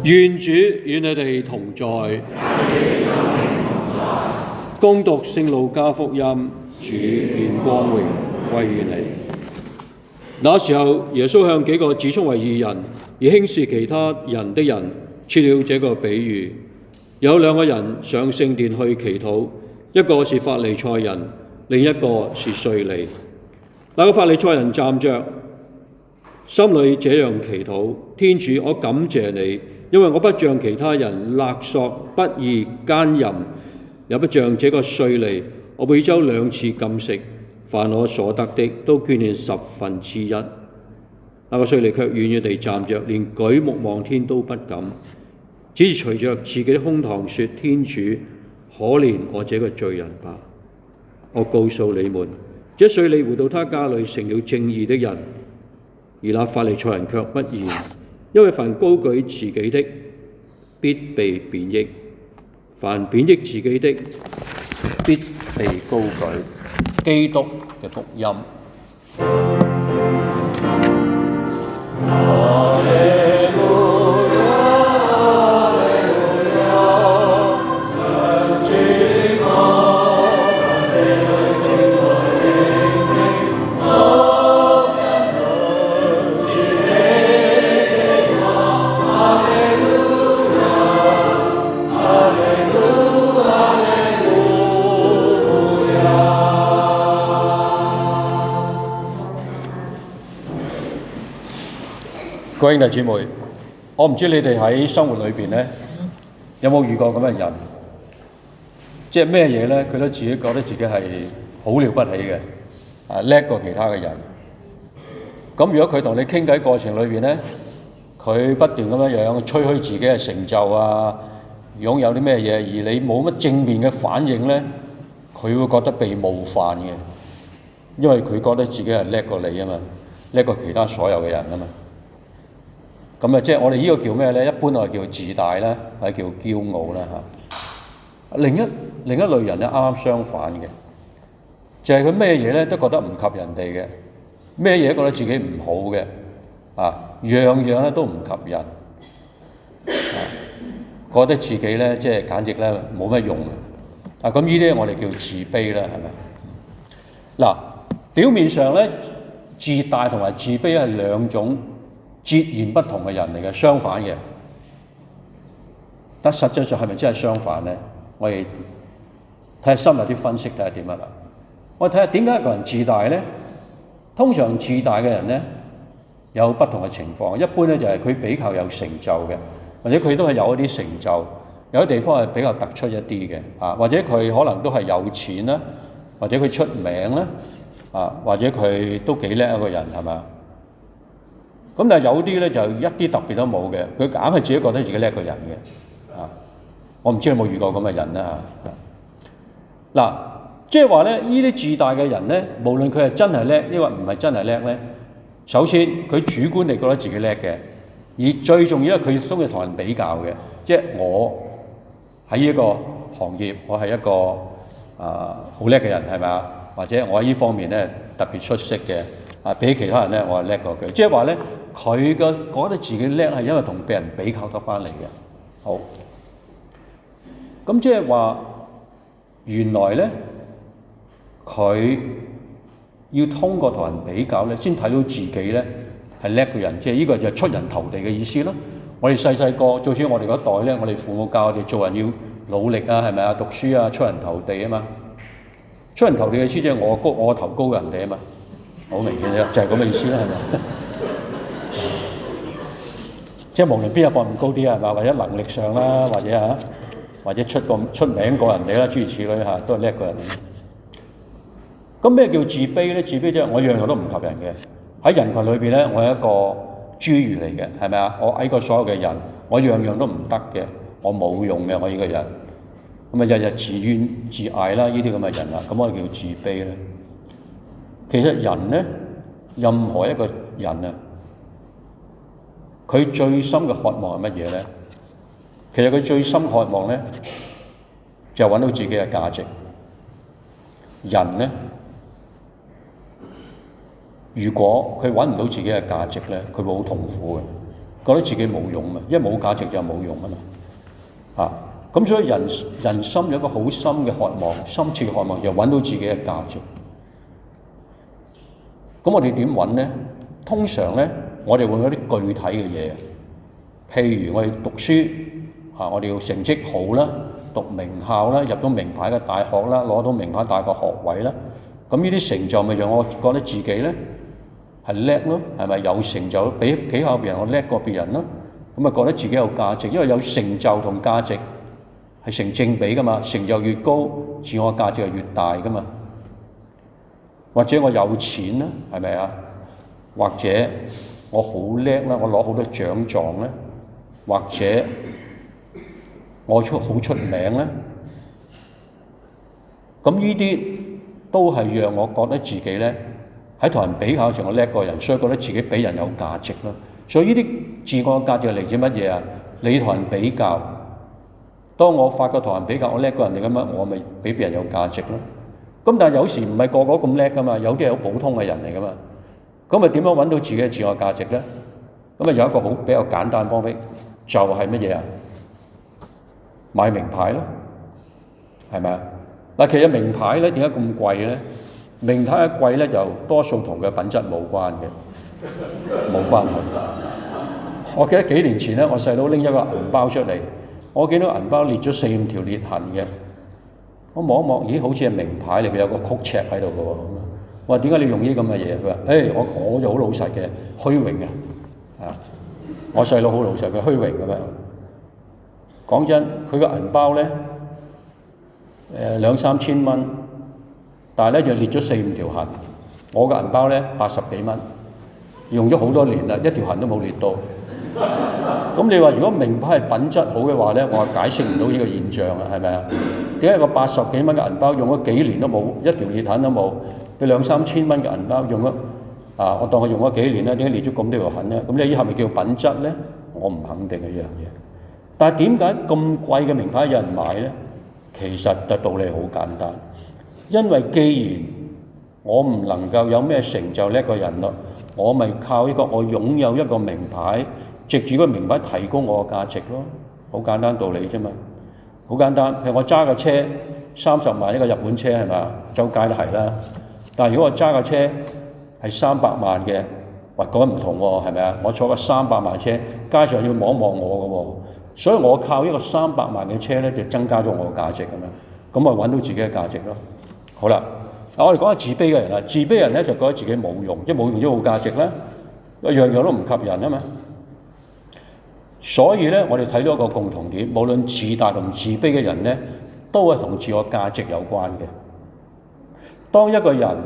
願主與你哋同在。恭讀聖路加福音，主願光榮歸於你。那時候，耶穌向幾個自稱為義人而輕視其他人的人設了這個比喻：有兩個人上聖殿去祈禱，一個是法利賽人，另一個是稅吏。那個法利賽人站着，心裏這樣祈禱：天主，我感謝你，因為我不像其他人勒索、不義、奸淫，也不像這個稅吏，我每週2次禁食，凡我所得的都捐獻1/10。那個稅吏卻遠遠地站着，連舉目望天都不敢，只是捶着自己的胸膛說：天主，可憐我這個罪人吧！我告訴你們，這稅吏回到他家裏成了正義的人，而那法利賽人卻不然，因為凡高舉自己的，必被貶抑；凡貶抑自己的，必被高舉。基督嘅福音。各位兄弟姊妹，我唔知你哋喺生活裏邊咧有冇遇過咁嘅人，即係咩嘢咧？佢都自己覺得自己係好了不起嘅，叻過其他嘅人。咁如果佢同你傾偈過程裏邊咧，佢不斷咁樣吹噓自己嘅成就啊，擁有啲咩嘢，而你冇乜正面嘅反應咧，佢會覺得被冒犯嘅，因為佢覺得自己係叻過你啊嘛，叻過其他所有嘅人啊嘛。咁啊，即係我哋呢個叫咩咧？一般我哋叫自大啦，或者叫驕傲啦嚇。另一類人咧，啱啱相反嘅，就係佢咩嘢咧都覺得唔及人哋嘅，咩嘢覺得自己唔好嘅，樣樣咧都唔及人，覺得自己咧即係簡直咧冇乜用嘅。咁呢啲我哋叫自卑啦，係咪？嗱，表面上咧，自大同埋自卑係兩種截然不同嘅人嚟嘅，相反嘅。但實際上係咪真係相反咧？我哋睇下深入啲分析，睇下點樣啦。我哋睇下點解一個人自大咧？通常自大嘅人咧有不同嘅情況。一般咧就係佢比較有成就嘅，或者佢都係有一啲成就，有啲地方係比較突出一啲嘅，或者佢可能都係有錢啦，或者佢出名啦，或者佢都幾叻一個人，係嘛？咁但係有啲咧就一啲特別都冇嘅，佢硬係自己覺得自己叻過人嘅，我唔知有冇遇過咁嘅人啦嚇。嗱，即係話咧，呢啲自大嘅人咧，無論佢係真係叻，抑或唔係真係叻咧，首先佢主觀地覺得自己叻嘅，而最重要係佢中意同人比較嘅，即係我喺呢一個行業，我係一個好叻嘅人，係咪啊？或者我喺呢方面咧特別出色嘅。比起其他人咧，我係叻過佢。即係話咧，佢覺得自己叻係因為同別人比較得翻嚟嘅。好，咁即係話原來咧，佢要通過同人比較咧，先睇到自己咧係叻嘅人。即係呢個就係出人頭地嘅意思咯。我哋細細個，就算我哋嗰代咧，我哋父母教我哋做人要努力啊，係咪啊？讀書啊，出人頭地啊嘛。出人頭地嘅意思即係我頭高人哋啊嘛。好明顯啫，就係咁嘅意思啦，係咪？即係無論邊一方面高啲係嘛，或者能力上啦，或者出名過人哋啦，諸如此類嚇，都係叻過人哋。咁咩叫自卑咧？自卑即係我樣樣都唔及人嘅。喺人群裏邊咧，我係一個侏儒嚟嘅，係咪啊？我矮過所有嘅人，我樣樣都唔得嘅，我冇用嘅，我呢個人。咁啊，日日自怨自艾啦，呢啲咁嘅人啦，咁我叫自卑咧。其實人咧，任何一個人啊，佢最深嘅渴望係乜嘢咧？其實佢最深渴望咧，就係揾到自己嘅價值。人咧，如果佢揾唔到自己嘅價值咧，佢會好痛苦嘅。覺得自己冇用啊，因為冇價值就冇用啊嘛。咁所以人心有一個好深嘅渴望，深切嘅渴望就揾到自己嘅價值。咁我哋點揾呢？通常呢，我哋會有啲具體嘅嘢，譬如我哋讀書我哋要成績好啦，讀名校啦，入到名牌嘅大學啦，攞到名牌大學學位啦。咁呢啲成就咪讓我覺得自己呢係叻咯，係咪有成就？比起下別人我叻過別人咯，咁咪覺得自己有價值，因為有成就同價值係成正比噶嘛，成就越高，自我價值係越大噶嘛。或者我有錢啦，係咪啊？或者我好叻啦，我攞好多獎狀咧，或者我好出名咧，咁呢啲都係讓我覺得自己咧喺同人比較時我叻過人，所以覺得自己比人有價值咯。所以呢啲自我價值係嚟自乜嘢啊？你同人比較，當我發覺同人比較我叻過人哋咁樣，我咪比別人有價值咯。咁但係有時唔係個個咁叻噶嘛，有啲係好普通嘅人嚟噶嘛。咁咪點樣揾到自己嘅自我價值咧？咁啊有一個比較簡單方法，就係乜嘢啊？買名牌咯，係咪啊？嗱，其實名牌咧點解咁貴咧？名牌一貴咧就多數同佢品質冇關嘅，冇關係。我記得幾年前咧，我細佬拎一個銀包出嚟，我見到銀包裂咗4-5條裂痕嘅。我望一望，咦，好似係名牌嚟嘅，有個曲尺喺度嘅喎。我話點解你用呢啲咁嘅嘢？佢話：我就好老實嘅，虛榮嘅。我細佬好老實，佢虛榮咁樣。講真，佢個銀包咧2-3千蚊，但係咧就裂咗4-5條痕。我個銀包咧80幾蚊，用咗好多年啦，一條痕都冇裂到。咁你話如果名牌係品質好嘅話咧，我係解釋唔到呢個現象啊，係咪啊？點解個80幾蚊嘅銀包用咗幾年都冇一條裂痕都冇？佢2-3千蚊嘅銀包用咗我當佢用咗幾年啦，點解裂咗咁多條痕咧？咁你係咪叫品質咧？我唔肯定嘅呢樣嘢。但係點解咁貴嘅名牌有人買咧？其實嘅道理好簡單，因為既然我唔能夠有咩成就叻過人咯，我咪靠呢個我擁有一個名牌，藉住個名牌提高我嘅價值咯，好簡單道理啫嘛，好簡單。譬如我揸個車30萬一個日本車係咪？周街都係啦。但係如果我揸個車係300萬嘅，喂，嗰唔同喎，係咪啊？我坐個300萬車，街上要望望我嘅喎，所以我靠一個300萬嘅車咧，就增加咗我嘅價值咁樣，咁咪揾到自己嘅價值咯。好啦，我哋講下自卑嘅人啦。自卑人咧就覺得自己冇用，即係冇用都冇價值啦，樣樣都唔及人啊嘛。所以咧，我哋睇到一個共同點，無論自大同自卑嘅人咧，都係同自我價值有關嘅。當一個人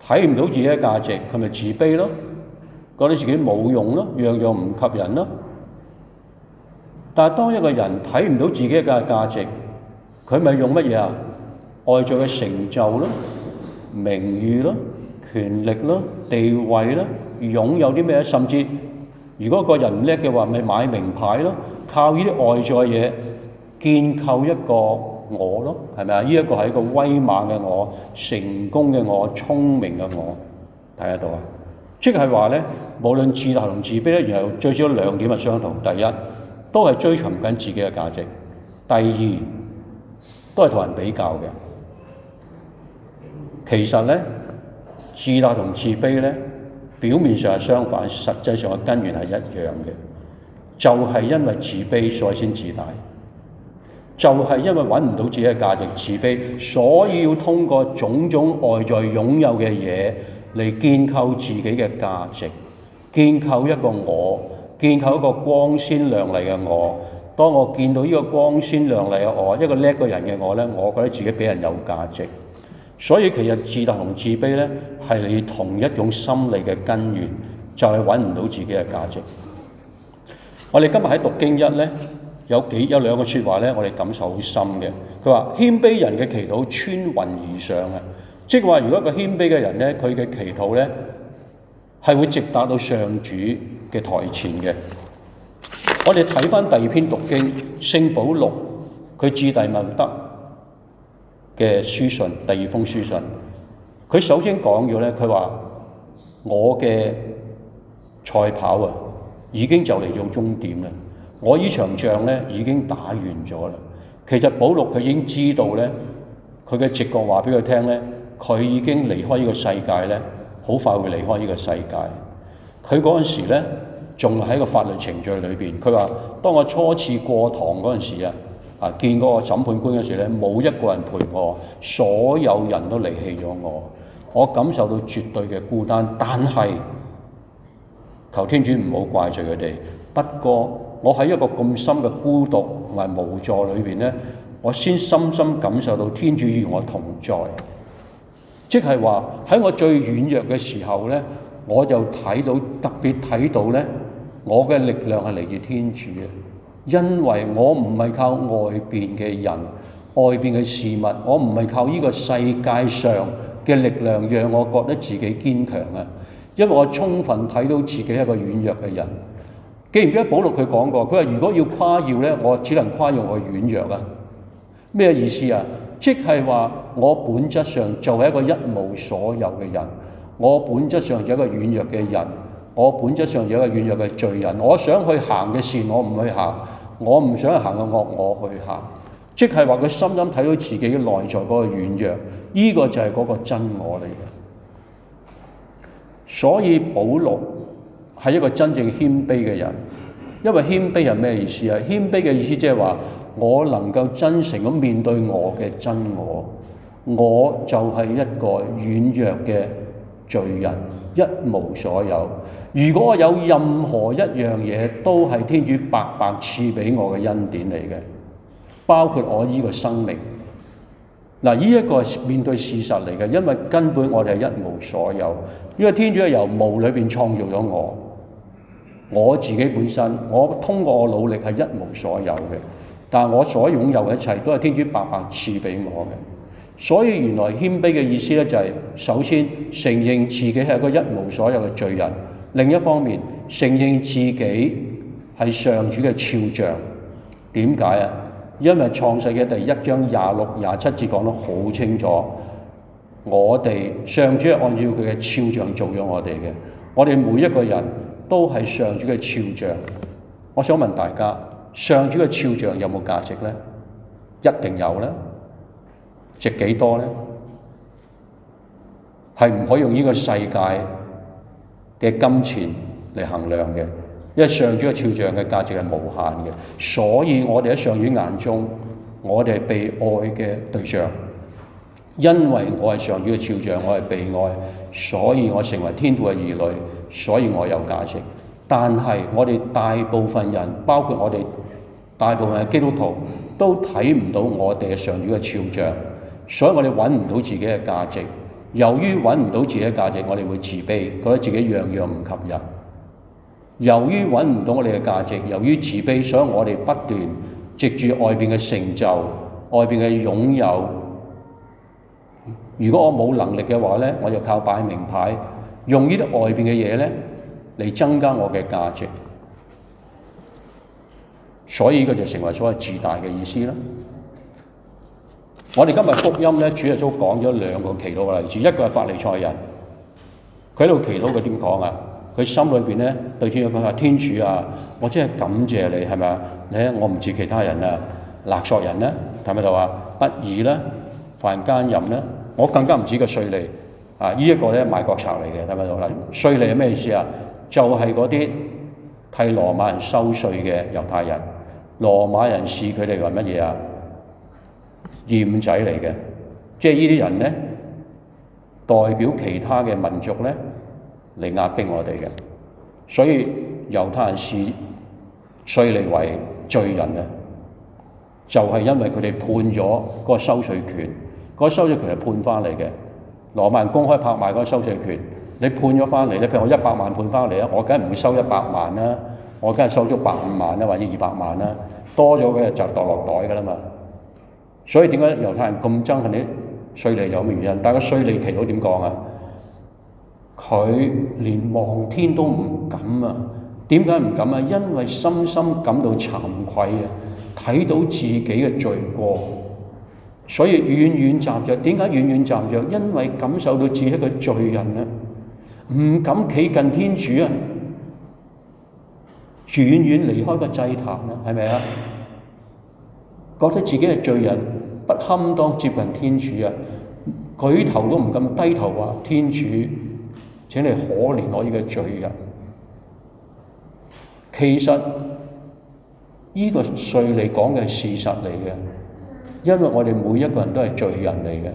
睇唔到自己嘅價值，佢咪自卑咯，覺得自己冇用咯，樣樣唔及人咯。但係當一個人睇唔到自己嘅價值，佢咪用乜嘢啊？外在嘅成就咯、名譽咯、權力咯、地位咯，擁有啲咩？甚至如果個人唔叻嘅話，咪買名牌咯，靠呢啲外在嘢建構一個我咯，係咪啊？呢一個係一個威猛嘅我、成功嘅我、聰明嘅我，睇得到啊？即係話咧，無論自大同自卑咧，然後最少2點係相同。第一，都係追尋緊自己嘅價值；第二，都係同人比較嘅。其實咧，自大同自卑咧，表面上係相反，實際上嘅根源係一樣嘅，就係因為自卑所以先自大。就係因為揾唔到自己嘅價值，自卑，所以要通過種種外在擁有嘅嘢嚟建構自己嘅價值，建構一個我，建構一個光鮮亮麗嘅我。當我見到呢個光鮮亮麗嘅我，一個叻個人嘅我咧，我覺得自己比人有價值。所以其實自大同自卑咧係你同一種心理嘅根源，就係揾唔到自己嘅價值。我哋今日喺讀經1咧。有兩個説話咧，我哋感受好深嘅。佢話謙卑人嘅祈禱穿雲而上啊，即係話如果一個謙卑嘅人咧，佢嘅祈禱咧係會直達到上主嘅台前嘅。我哋睇翻第2篇讀經，聖保祿佢致弟茂德嘅書信，第2封書信，佢首先講咗咧，佢話我嘅賽跑啊，已經就嚟到終點啦。我呢場仗咧已經打完咗啦。其實保祿佢已經知道咧，佢嘅直覺話俾佢聽咧，佢已經離開呢個世界咧，好快會離開呢個世界。佢嗰陣時咧，仲喺個法律程序裏邊。佢話：當我初次過堂嗰陣時見嗰個審判官嗰時咧，冇一個人陪我，所有人都離棄咗我，我感受到絕對嘅孤單。但係求天主唔好怪罪佢哋。不過我喺一個咁深嘅孤獨同埋無助裏邊咧，我先深深感受到天主與我同在。即係話喺我最軟弱嘅時候咧，我就睇到特別睇到咧，我嘅力量係嚟自天主嘅。因為我唔係靠外邊嘅人、外邊嘅事物，我唔係靠呢個世界上嘅力量讓我覺得自己堅強啊！因為我充分睇到自己係一個軟弱嘅人。記唔記得保祿佢講過？佢話如果要誇耀咧，我只能誇耀我軟弱啊！咩意思啊？即係話我本質上就係一個一無所有嘅人，我本質上就係一個軟弱嘅人，我本質上就係一個軟弱嘅罪人。我想去行嘅善我唔去行，我唔想去行嘅惡我去行。即係話佢深深睇到自己嘅內在嗰個軟弱，呢個就係嗰個真我嚟嘅。所以保祿係一個真正謙卑嘅人。因為謙卑係咩意思啊？謙卑嘅意思即係話我能夠真誠咁面對我嘅真我，我就係一個軟弱嘅罪人，一無所有。如果我有任何一樣嘢都係天主白白賜俾我嘅恩典嚟嘅，包括我呢個生命。嗱，呢一個係面對事實嚟嘅，因為根本我哋係一無所有，因為天主係由無裏邊創造咗我。我自己本身，我通過我努力係一無所有嘅，但係我所擁有嘅一切都係天主白白賜俾我嘅。所以原來謙卑嘅意思咧，就係首先承認自己係一個一無所有嘅罪人，另一方面承認自己係上主嘅肖像。點解啊？因為創世嘅第1章26、27節講得好清楚，我哋上主係按照佢嘅肖像做咗我哋嘅，我哋每一個人都係上主嘅肖像。我想問大家，上主嘅肖像有冇價值呢？一定有啦。值幾多呢？係唔可以用呢個世界嘅金錢嚟衡量嘅，因為上主嘅肖像嘅價值係無限嘅。所以我哋喺上主眼中，我哋係被愛嘅對象。因為我係上主嘅肖像，我係被愛，所以我成為天父嘅兒女，所以我有價值。但係我哋大部分人，包括我哋大部分嘅基督徒，都睇唔到我哋嘅上主嘅肖像，所以我哋揾唔到自己嘅價值。由於揾唔到自己嘅價值，我哋會自卑，覺得自己樣樣唔及人。由於揾唔到我哋嘅價值，由於自卑，所以我哋不斷藉住外邊嘅成就、外邊嘅擁有。如果我冇能力嘅話咧，我就靠擺名牌，用呢啲外邊嘅嘢咧嚟增加我嘅價值。所以呢個就成為所謂自大嘅意思啦。我哋今日福音咧，主耶穌講咗兩個祈禱嘅例子，一個係法利賽人，佢喺度祈禱，佢點講啊？佢心裏邊咧對天主講話：天主啊，我真係感謝你，係咪啊？我唔似其他人啊，勒索人咧，睇唔睇到啊？不義咧，犯奸淫咧，我更加唔止個稅吏啊！呢一個咧賣國賊嚟嘅，睇唔睇到啦？稅吏係咩意思啊？就係嗰啲替羅馬人收稅嘅猶太人。羅馬人視佢哋為乜嘢啊？鹽仔嚟嘅，即係呢啲人咧，代表其他嘅民族咧嚟壓迫我哋嘅。所以猶太人視稅吏為罪人啊，就係因為佢哋判咗嗰個收稅權，嗰個收稅權係判翻嚟嘅。羅馬人公開拍賣嗰個收稅權，你判咗翻嚟咧，譬如我100萬判翻嚟啊，我梗係唔會收100萬啦，我梗係收足150萬啦，或者200萬啦，多咗嘅就墮落袋噶啦嘛。所以點解猶太人咁憎恨啲稅吏有咩原因？但係個稅吏祈禱點講啊？佢連望天都唔敢啊！點解唔敢啊？因為深深感到慚愧啊，睇到自己嘅罪過，所以遠遠站着。點解遠遠站着？因為感受到自己係個罪人啊，唔敢企近天主啊。遠遠離開個祭壇啦，係咪啊？覺得自己係罪人，不堪當接近天主啊！舉頭都唔敢低頭話：天主，請你可憐我呢個罪人。其實呢個稅嚟講嘅係事實嚟嘅，因為我哋每一個人都係罪人嚟嘅，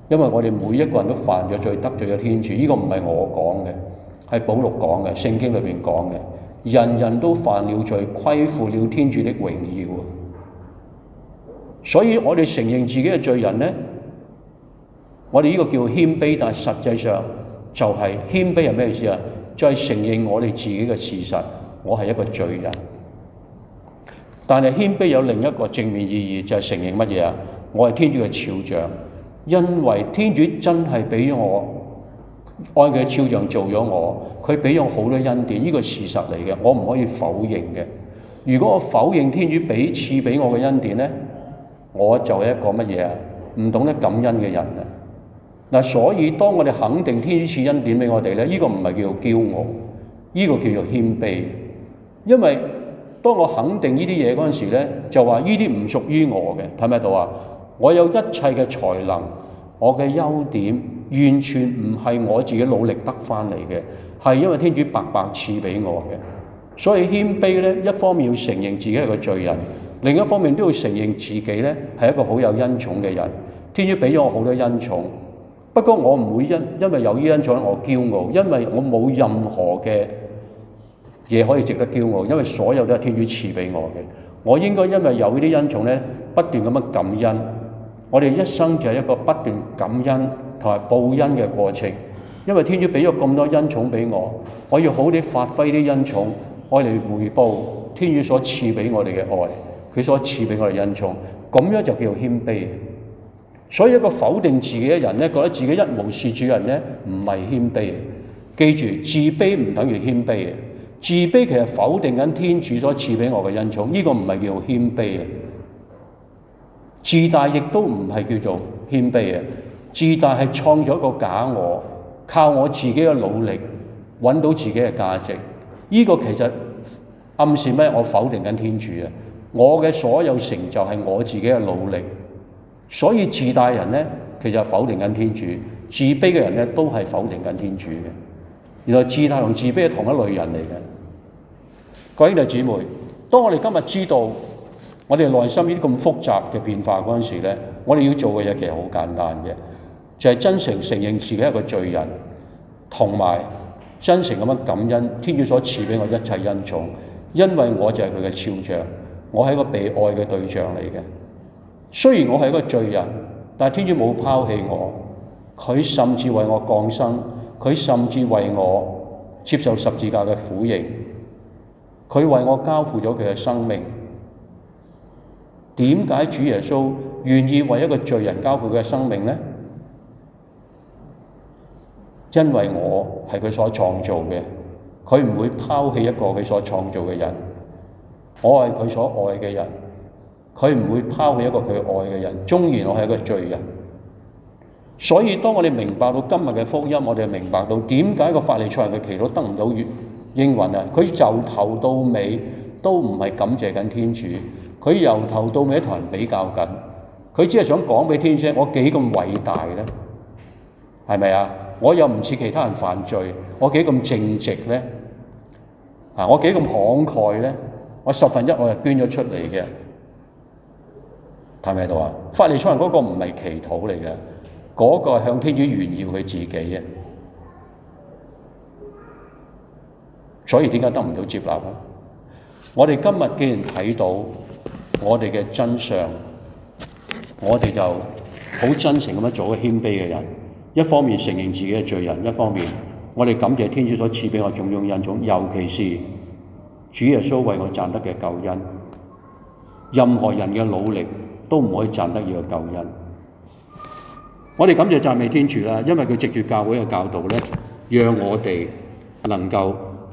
因為我哋每一個人都犯咗罪，得罪咗天主。呢個唔係我講嘅，係保祿講嘅，聖經裏邊講嘅。人人都犯了罪，虧負了天主的榮耀。所以我哋承認自己嘅罪人呢，我哋呢個叫謙卑，但係實際上就係謙卑係咩意思啊？就係承認我哋自己嘅事實，我係一個罪人。但係謙卑有另一個正面意義，就係承認乜嘢啊？我係天主嘅肖像，因為天主真係俾咗我按佢嘅肖像做咗我，佢俾咗好多恩典，呢個係事實嚟嘅，我唔可以否認嘅。如果我否認天主賜俾我嘅恩典呢，我就係一個乜嘢啊？唔懂得感恩嘅人啊！嗱，所以當我哋肯定天主賜恩典俾我哋咧，呢個唔係叫做驕傲，呢個叫做謙卑。因為當我肯定呢啲嘢嗰陣時咧，就話呢啲唔屬於我嘅，睇唔睇到啊？我有一切嘅才能，我嘅優點完全唔係我自己努力得翻嚟嘅，係因為天主白白賜俾我嘅。所以謙卑咧，一方面要承認自己係個罪人，另一方面都要承認自己咧係一個好有恩寵嘅人。天主俾咗我好多恩寵，不過我唔會因為有呢恩寵我驕傲，因為我冇任何嘅嘢可以值得驕傲，因為所有都係天主賜俾我嘅。我應該因為有呢啲恩寵咧，不斷咁樣感恩。我哋一生就係一個不斷感恩同埋報恩嘅過程，因為天主俾咗咁多恩寵俾我，我要好地發揮啲恩寵，愛嚟回報天主所賜俾我哋嘅愛，佢所賜俾我哋恩寵，咁樣就叫做謙卑。所以一個否定自己嘅人咧，覺得自己一無是處人咧，唔係謙卑。記住，自卑唔等於謙卑嘅，自卑其實否定緊天主所賜俾我嘅恩寵，呢個唔係叫做謙卑嘅。自大亦都唔係叫做謙卑嘅，自大係創咗一個假我，靠我自己嘅努力揾到自己嘅價值。呢個其實暗示咩？我否定緊天主啊！我嘅所有成就係我自己嘅努力。所以自大人咧，其實否定緊天主；自卑嘅人咧，都係否定緊天主嘅。原來自大同自卑係同一類人嚟嘅。各位兄弟姊妹，當我哋今日知道我哋內心呢啲咁複雜嘅變化嗰陣時咧，我哋要做嘅嘢其實好簡單嘅，就係真誠承認自己係個罪人，同埋真誠咁樣感恩天主所賜俾我一切恩寵，因為我就係佢嘅肖像，我係一個被愛嘅對象嚟嘅。雖然我係一個罪人，但係天主冇拋棄我，佢甚至為我降生，佢甚至為我接受十字架嘅苦刑，佢為我交付咗佢嘅生命。點解主耶穌願意為一個罪人交付佢嘅生命呢？因為我係佢所創造嘅，佢唔會拋棄一個佢所創造嘅人，我係佢所愛嘅人。佢唔會拋棄一個佢愛嘅人，縱然我係一個罪人。所以當我哋明白到今日嘅福音，我哋明白到點解個法利賽人嘅祈禱得唔到應允啊？佢由頭到尾都唔係感謝緊天主，佢由頭到尾同人比較緊，佢只係想講俾天主我幾咁偉大咧？係咪啊？我又唔似其他人犯罪，我幾咁正直咧？我幾咁慷慨咧？我1/10我係捐咗出嚟嘅。睇唔睇到啊？法利賽人嗰個唔係祈禱嚟嘅，嗰個係向天主炫耀佢自己嘅。所以點解得唔到接納啊？我哋今日既然睇到我哋嘅真相，我哋就好真誠咁樣做一個謙卑嘅人。一方面承認自己嘅罪人，一方面我哋感謝天主所賜俾我種種恩寵，尤其是主耶穌為我賺得嘅救恩。任何人嘅努力都唔可以賺得呢個救恩。我哋感謝讚美天主啦，因為佢藉住教會嘅教導咧，讓我哋能夠